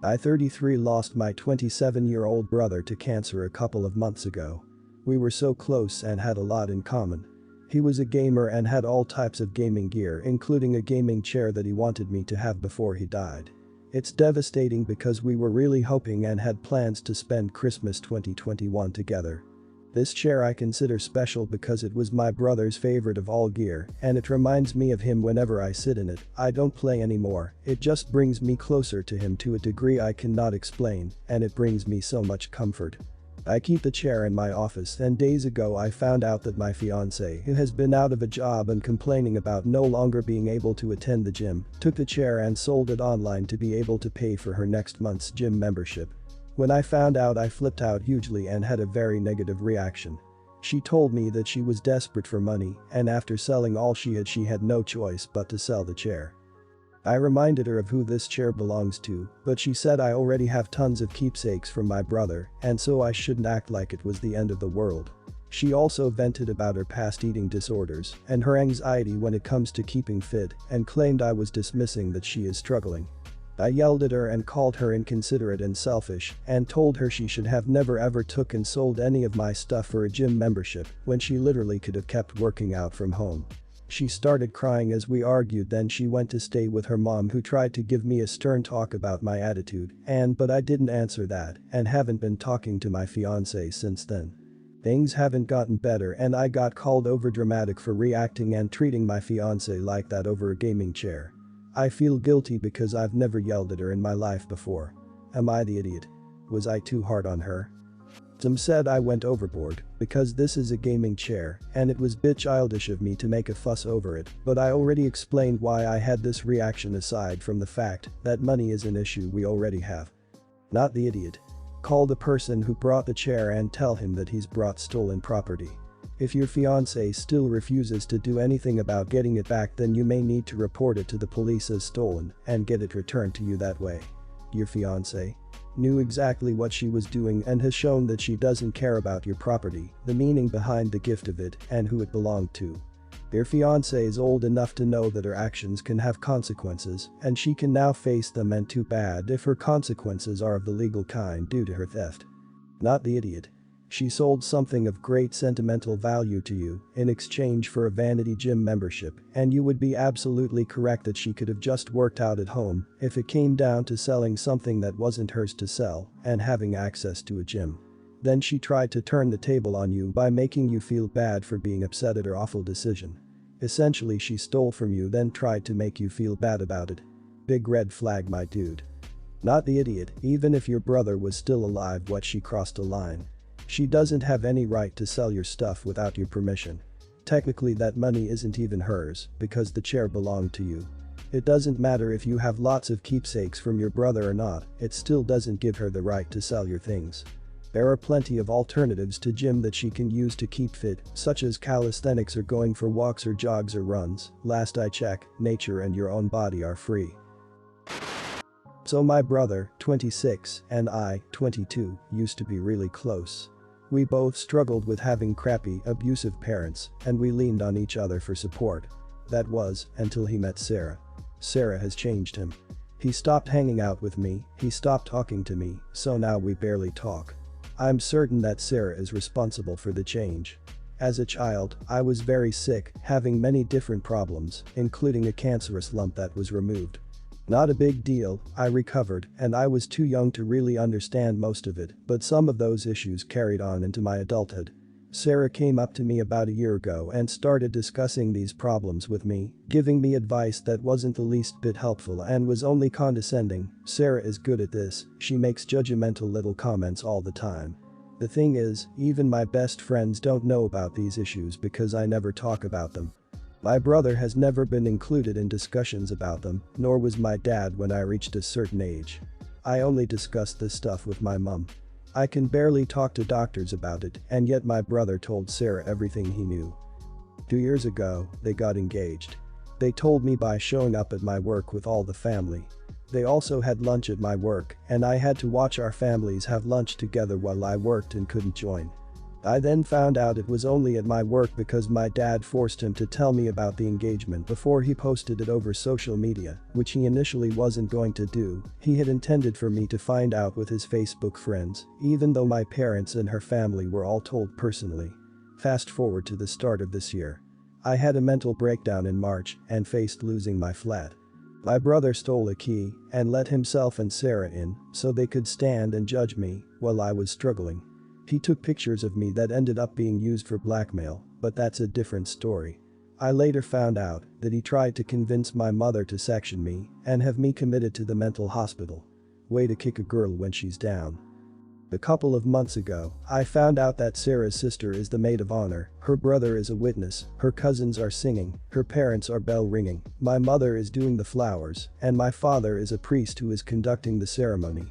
I 33 lost my 27-year-old brother to cancer a couple of months ago. We were so close and had a lot in common. He was a gamer and had all types of gaming gear, including a gaming chair that he wanted me to have before he died. It's devastating because we were really hoping and had plans to spend Christmas 2021 together. This chair I consider special because it was my brother's favorite of all gear, and it reminds me of him whenever I sit in it. I don't play anymore, it just brings me closer to him to a degree I cannot explain, and it brings me so much comfort. I keep the chair in my office, and days ago I found out that my fiance, who has been out of a job and complaining about no longer being able to attend the gym, took the chair and sold it online to be able to pay for her next month's gym membership. When I found out, I flipped out hugely and had a very negative reaction. She told me that she was desperate for money, and after selling all she had no choice but to sell the chair. I reminded her of who this chair belongs to, but she said I already have tons of keepsakes from my brother, and so I shouldn't act like it was the end of the world. She also vented about her past eating disorders and her anxiety when it comes to keeping fit, and claimed I was dismissing that she is struggling. I yelled at her and called her inconsiderate and selfish, and told her she should have never ever took and sold any of my stuff for a gym membership when she literally could have kept working out from home. She started crying as we argued, then she went to stay with her mom, who tried to give me a stern talk about my attitude, but I didn't answer that and haven't been talking to my fiance since then. Things haven't gotten better, and I got called overdramatic for reacting and treating my fiance like that over a gaming chair. I feel guilty because I've never yelled at her in my life before. Am I the idiot? Was I too hard on her? Some said I went overboard because this is a gaming chair and it was bit childish of me to make a fuss over it, but I already explained why I had this reaction aside from the fact that money is an issue we already have. Not the idiot. Call the person who brought the chair and tell him that he's brought stolen property. If your fiancé still refuses to do anything about getting it back, then you may need to report it to the police as stolen and get it returned to you that way. Your fiancé knew exactly what she was doing and has shown that she doesn't care about your property, the meaning behind the gift of it, and who it belonged to. Your fiancé is old enough to know that her actions can have consequences, and she can now face them, and too bad if her consequences are of the legal kind due to her theft. Not the idiot. She sold something of great sentimental value to you in exchange for a vanity gym membership, and you would be absolutely correct that she could have just worked out at home if it came down to selling something that wasn't hers to sell and having access to a gym. Then she tried to turn the table on you by making you feel bad for being upset at her awful decision. Essentially, she stole from you, then tried to make you feel bad about it. Big red flag, my dude. Not the idiot. Even if your brother was still alive, what she crossed a line. She doesn't have any right to sell your stuff without your permission. Technically, that money isn't even hers because the chair belonged to you. It doesn't matter if you have lots of keepsakes from your brother or not, it still doesn't give her the right to sell your things. There are plenty of alternatives to gym that she can use to keep fit, such as calisthenics or going for walks or jogs or runs. Last I checked, nature and your own body are free. So my brother, 26, and I, 22, used to be really close. We both struggled with having crappy, abusive parents, and we leaned on each other for support. That was, until he met Sarah. Sarah has changed him. He stopped hanging out with me, he stopped talking to me, so now we barely talk. I'm certain that Sarah is responsible for the change. As a child, I was very sick, having many different problems, including a cancerous lump that was removed. Not a big deal, I recovered, and I was too young to really understand most of it, but some of those issues carried on into my adulthood. Sarah came up to me about a year ago and started discussing these problems with me, giving me advice that wasn't the least bit helpful and was only condescending. Sarah is good at this, she makes judgmental little comments all the time. The thing is, even my best friends don't know about these issues because I never talk about them. My brother has never been included in discussions about them, nor was my dad when I reached a certain age. I only discussed this stuff with my mom. I can barely talk to doctors about it, and yet my brother told Sarah everything he knew. 2 years ago, they got engaged. They told me by showing up at my work with all the family. They also had lunch at my work, and I had to watch our families have lunch together while I worked and couldn't join. I then found out it was only at my work because my dad forced him to tell me about the engagement before he posted it over social media, which he initially wasn't going to do. He had intended for me to find out with his Facebook friends, even though my parents and her family were all told personally. Fast forward to the start of this year. I had a mental breakdown in March and faced losing my flat. My brother stole a key and let himself and Sarah in so they could stand and judge me while I was struggling. He took pictures of me that ended up being used for blackmail, but that's a different story. I later found out that he tried to convince my mother to section me and have me committed to the mental hospital. Way to kick a girl when she's down. A couple of months ago, I found out that Sarah's sister is the maid of honor, her brother is a witness, her cousins are singing, her parents are bell ringing, my mother is doing the flowers, and my father is a priest who is conducting the ceremony.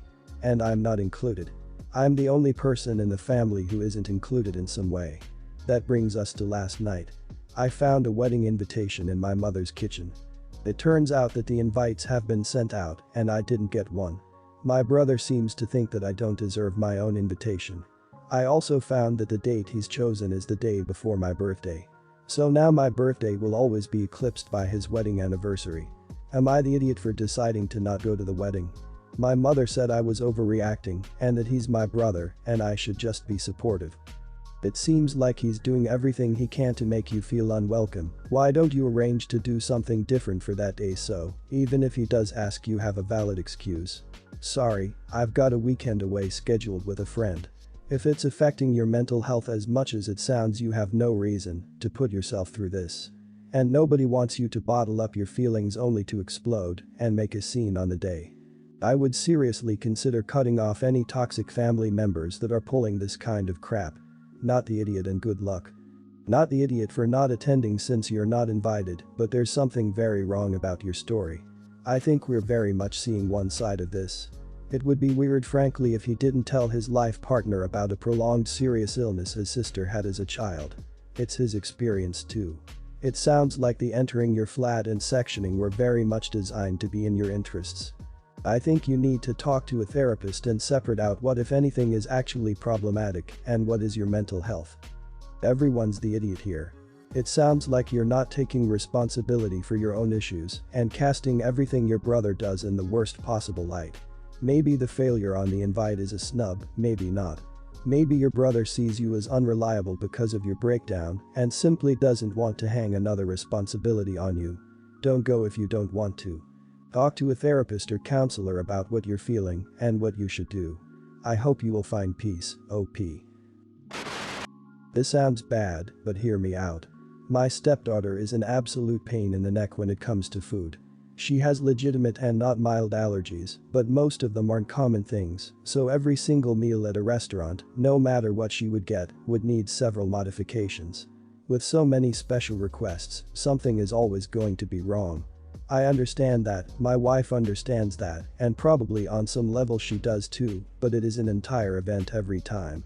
And I'm not included. I'm the only person in the family who isn't included in some way. That brings us to last night. I found a wedding invitation in my mother's kitchen. It turns out that the invites have been sent out and I didn't get one. My brother seems to think that I don't deserve my own invitation. I also found that the date he's chosen is the day before my birthday. So now my birthday will always be eclipsed by his wedding anniversary. Am I the idiot for deciding to not go to the wedding? My mother said I was overreacting and that he's my brother and I should just be supportive. It seems like he's doing everything he can to make you feel unwelcome. Why don't you arrange to do something different for that day so, even if he does ask, you have a valid excuse? Sorry, I've got a weekend away scheduled with a friend. If it's affecting your mental health as much as it sounds, you have no reason to put yourself through this. And nobody wants you to bottle up your feelings only to explode and make a scene on the day. I would seriously consider cutting off any toxic family members that are pulling this kind of crap. Not the idiot and good luck. Not the idiot for not attending since you're not invited, but there's something very wrong about your story. I think we're very much seeing one side of this. It would be weird frankly if he didn't tell his life partner about a prolonged serious illness his sister had as a child. It's his experience too. It sounds like the entering your flat and sectioning were very much designed to be in your interests. I think you need to talk to a therapist and separate out what if anything is actually problematic and what is your mental health. Everyone's the idiot here. It sounds like you're not taking responsibility for your own issues and casting everything your brother does in the worst possible light. Maybe the failure on the invite is a snub, maybe not. Maybe your brother sees you as unreliable because of your breakdown and simply doesn't want to hang another responsibility on you. Don't go if you don't want to. Talk to a therapist or counselor about what you're feeling and what you should do. I hope you will find peace, OP. This sounds bad, but hear me out. My stepdaughter is an absolute pain in the neck when it comes to food. She has legitimate and not mild allergies, but most of them aren't common things, so every single meal at a restaurant, no matter what she would get, would need several modifications. With so many special requests, something is always going to be wrong. I understand that, my wife understands that, and probably on some level she does too, but it is an entire event every time.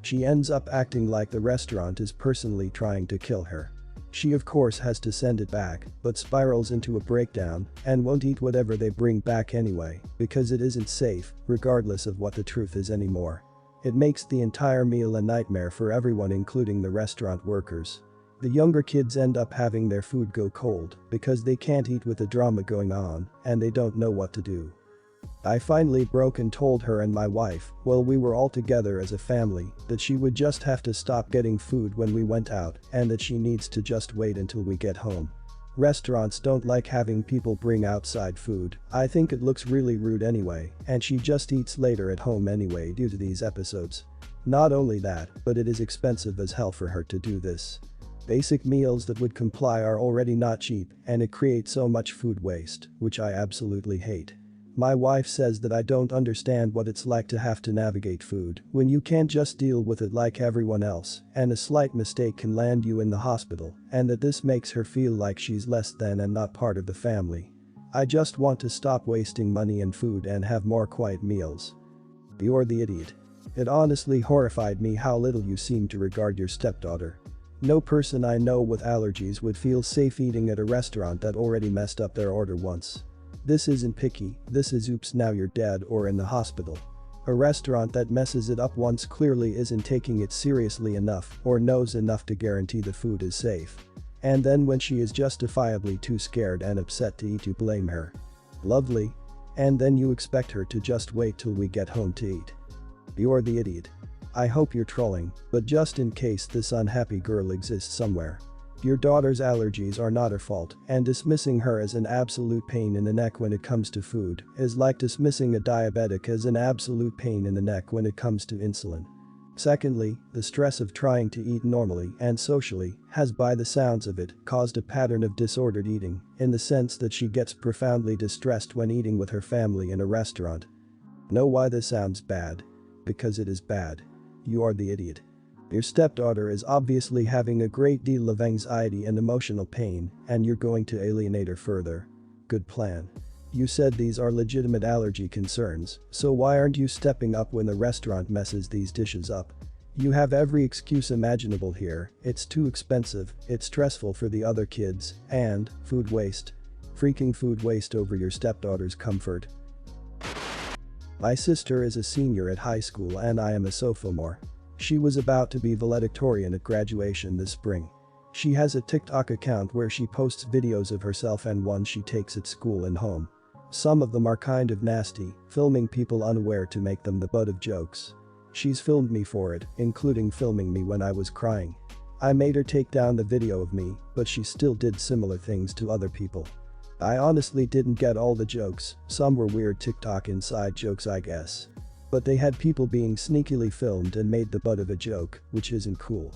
She ends up acting like the restaurant is personally trying to kill her. She of course has to send it back, but spirals into a breakdown and won't eat whatever they bring back anyway, because it isn't safe, regardless of what the truth is anymore. It makes the entire meal a nightmare for everyone, including the restaurant workers. The younger kids end up having their food go cold because they can't eat with the drama going on and they don't know what to do. I finally broke and told her and my wife, while we were all together as a family, that she would just have to stop getting food when we went out and that she needs to just wait until we get home. Restaurants don't like having people bring outside food. I think it looks really rude anyway, and she just eats later at home anyway due to these episodes. Not only that, but it is expensive as hell for her to do this. Basic meals that would comply are already not cheap, and it creates so much food waste, which I absolutely hate. My wife says that I don't understand what it's like to have to navigate food when you can't just deal with it like everyone else, and a slight mistake can land you in the hospital, and that this makes her feel like she's less than and not part of the family. I just want to stop wasting money and food and have more quiet meals. You're the idiot. It honestly horrified me how little you seem to regard your stepdaughter. No person I know with allergies would feel safe eating at a restaurant that already messed up their order once. This isn't picky, this is oops now you're dead or in the hospital. A restaurant that messes it up once clearly isn't taking it seriously enough or knows enough to guarantee the food is safe. And then when she is justifiably too scared and upset to eat, you blame her. Lovely. And then you expect her to just wait till we get home to eat. You're the idiot. I hope you're trolling, but just in case this unhappy girl exists somewhere. Your daughter's allergies are not her fault, and dismissing her as an absolute pain in the neck when it comes to food is like dismissing a diabetic as an absolute pain in the neck when it comes to insulin. Secondly, the stress of trying to eat normally and socially has, by the sounds of it, caused a pattern of disordered eating, in the sense that she gets profoundly distressed when eating with her family in a restaurant. Know why this sounds bad? Because it is bad. You are the idiot. Your stepdaughter is obviously having a great deal of anxiety and emotional pain, and you're going to alienate her further. Good plan. You said these are legitimate allergy concerns, so why aren't you stepping up when the restaurant messes these dishes up? You have every excuse imaginable here. It's too expensive, it's stressful for the other kids, and food waste. Freaking food waste over your stepdaughter's comfort. My sister is a senior at high school and I am a sophomore. She was about to be valedictorian at graduation this spring. She has a TikTok account where she posts videos of herself and ones she takes at school and home. Some of them are kind of nasty, filming people unaware to make them the butt of jokes. She's filmed me for it, including filming me when I was crying. I made her take down the video of me, but she still did similar things to other people. I honestly didn't get all the jokes, some were weird TikTok inside jokes I guess. But they had people being sneakily filmed and made the butt of a joke, which isn't cool.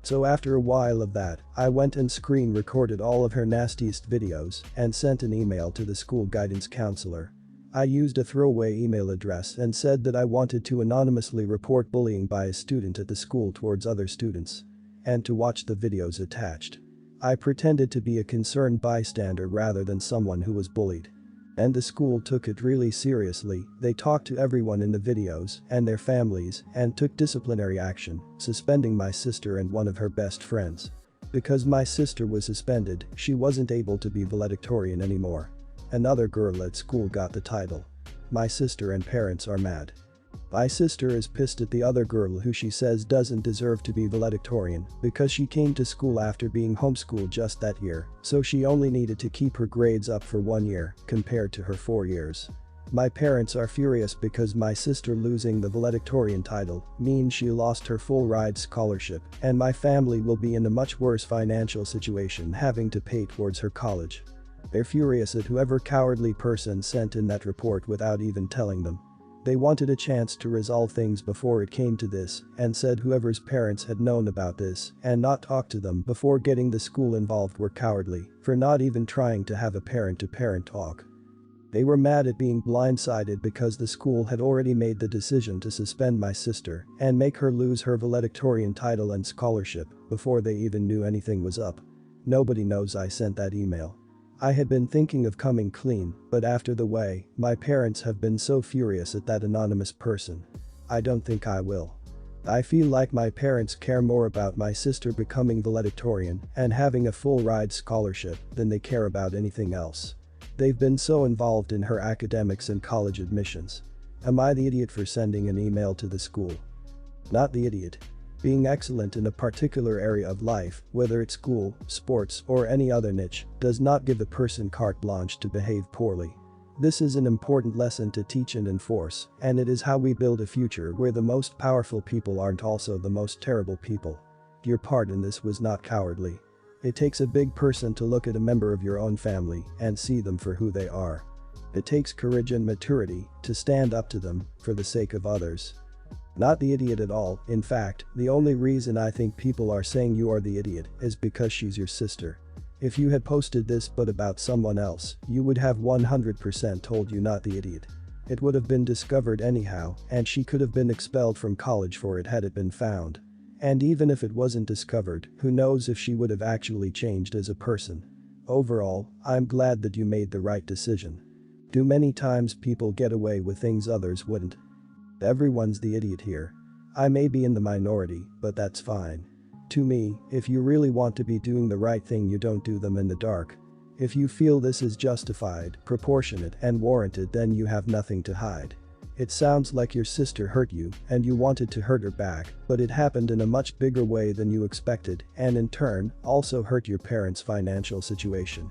So after a while of that, I went and screen recorded all of her nastiest videos and sent an email to the school guidance counselor. I used a throwaway email address and said that I wanted to anonymously report bullying by a student at the school towards other students. And to watch the videos attached. I pretended to be a concerned bystander rather than someone who was bullied. And the school took it really seriously. They talked to everyone in the videos and their families and took disciplinary action, suspending my sister and one of her best friends. Because my sister was suspended, she wasn't able to be valedictorian anymore. Another girl at school got the title. My sister and parents are mad. My sister is pissed at the other girl who she says doesn't deserve to be valedictorian because she came to school after being homeschooled just that year, so she only needed to keep her grades up for 1 year compared to her 4 years. My parents are furious because my sister losing the valedictorian title means she lost her full ride scholarship and my family will be in a much worse financial situation having to pay towards her college. They're furious at whoever cowardly person sent in that report without even telling them. They wanted a chance to resolve things before it came to this and said whoever's parents had known about this and not talked to them before getting the school involved were cowardly for not even trying to have a parent-to-parent talk. They were mad at being blindsided because the school had already made the decision to suspend my sister and make her lose her valedictorian title and scholarship before they even knew anything was up. Nobody knows I sent that email. I had been thinking of coming clean, but after the way my parents have been so furious at that anonymous person, I don't think I will. I feel like my parents care more about my sister becoming valedictorian and having a full ride scholarship than they care about anything else. They've been so involved in her academics and college admissions. Am I the idiot for sending an email to the school? Not the idiot. Being excellent in a particular area of life, whether it's school, sports, or any other niche, does not give a person carte blanche to behave poorly. This is an important lesson to teach and enforce, and it is how we build a future where the most powerful people aren't also the most terrible people. Your part in this was not cowardly. It takes a big person to look at a member of your own family and see them for who they are. It takes courage and maturity to stand up to them for the sake of others. Not the idiot at all. In fact, the only reason I think people are saying you are the idiot is because she's your sister. If you had posted this but about someone else, you would have 100% told you not the idiot. It would have been discovered anyhow, and she could have been expelled from college for it had it been found. And even if it wasn't discovered, who knows if she would have actually changed as a person. Overall, I'm glad that you made the right decision. Do many times people get away with things others wouldn't? Everyone's the idiot here. I may be in the minority, but that's fine. To me, if you really want to be doing the right thing, you don't do them in the dark. If you feel this is justified, proportionate, and warranted, then you have nothing to hide. It sounds like your sister hurt you and you wanted to hurt her back, but it happened in a much bigger way than you expected and in turn also hurt your parents' financial situation.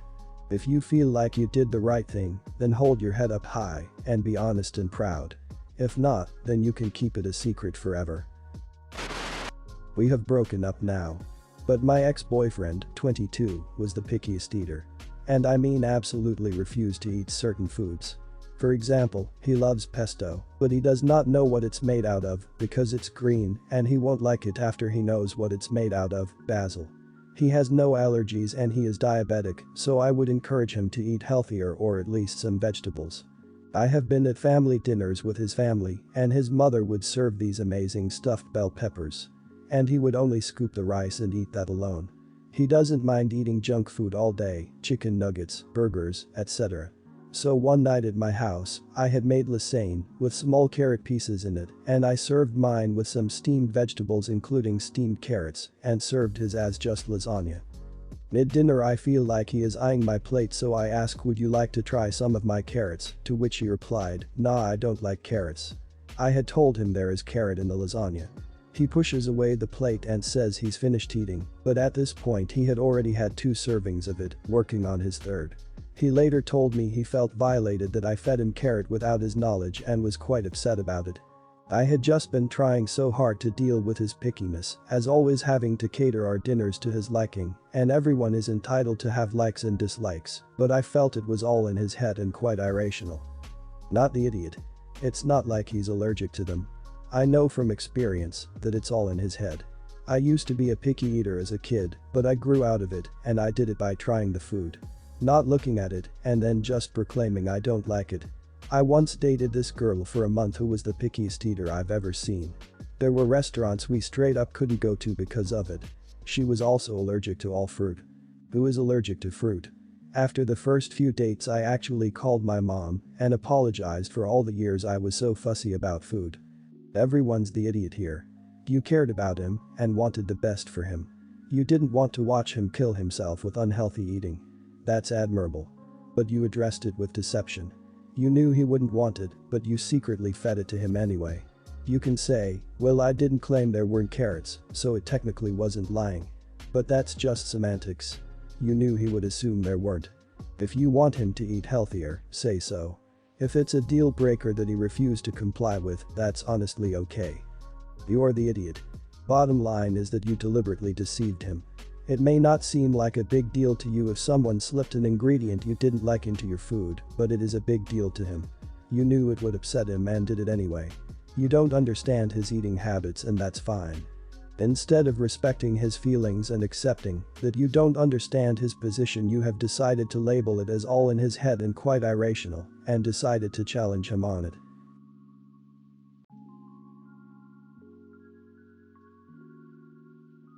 If you feel like you did the right thing, then hold your head up high and be honest and proud. If not, then you can keep it a secret forever. We have broken up now. But my ex-boyfriend, 22, was the pickiest eater. And I mean absolutely refused to eat certain foods. For example, he loves pesto, but he does not know what it's made out of because it's green and he won't like it after he knows what it's made out of, basil. He has no allergies and he is diabetic, so I would encourage him to eat healthier or at least some vegetables. I have been at family dinners with his family and his mother would serve these amazing stuffed bell peppers. And he would only scoop the rice and eat that alone. He doesn't mind eating junk food all day, chicken nuggets, burgers, etc. So one night at my house, I had made lasagne with small carrot pieces in it and I served mine with some steamed vegetables including steamed carrots and served his as just lasagna. Mid-dinner I feel like he is eyeing my plate so I ask, would you like to try some of my carrots, to which he replied, nah, I don't like carrots. I had told him there is carrot in the lasagna. He pushes away the plate and says he's finished eating, but at this point he had already had 2 servings of it, working on his third. He later told me he felt violated that I fed him carrot without his knowledge and was quite upset about it. I had just been trying so hard to deal with his pickiness, as always having to cater our dinners to his liking, and everyone is entitled to have likes and dislikes, but I felt it was all in his head and quite irrational. Not the idiot. It's not like he's allergic to them. I know from experience that it's all in his head. I used to be a picky eater as a kid, but I grew out of it and I did it by trying the food. Not looking at it and then just proclaiming I don't like it. I once dated this girl for a month who was the pickiest eater I've ever seen. There were restaurants we straight up couldn't go to because of it. She was also allergic to all fruit. Who is allergic to fruit? After the first few dates I actually called my mom and apologized for all the years I was so fussy about food. Everyone's the idiot here. You cared about him and wanted the best for him. You didn't want to watch him kill himself with unhealthy eating. That's admirable. But you addressed it with deception. You knew he wouldn't want it, but you secretly fed it to him anyway. You can say, well, I didn't claim there weren't carrots, so it technically wasn't lying. But that's just semantics. You knew he would assume there weren't. If you want him to eat healthier, say so. If it's a deal breaker that he refused to comply with, that's honestly okay. You're the idiot. Bottom line is that you deliberately deceived him. It may not seem like a big deal to you if someone slipped an ingredient you didn't like into your food, but it is a big deal to him. You knew it would upset him and did it anyway. You don't understand his eating habits and that's fine. Instead of respecting his feelings and accepting that you don't understand his position, you have decided to label it as all in his head and quite irrational and decided to challenge him on it.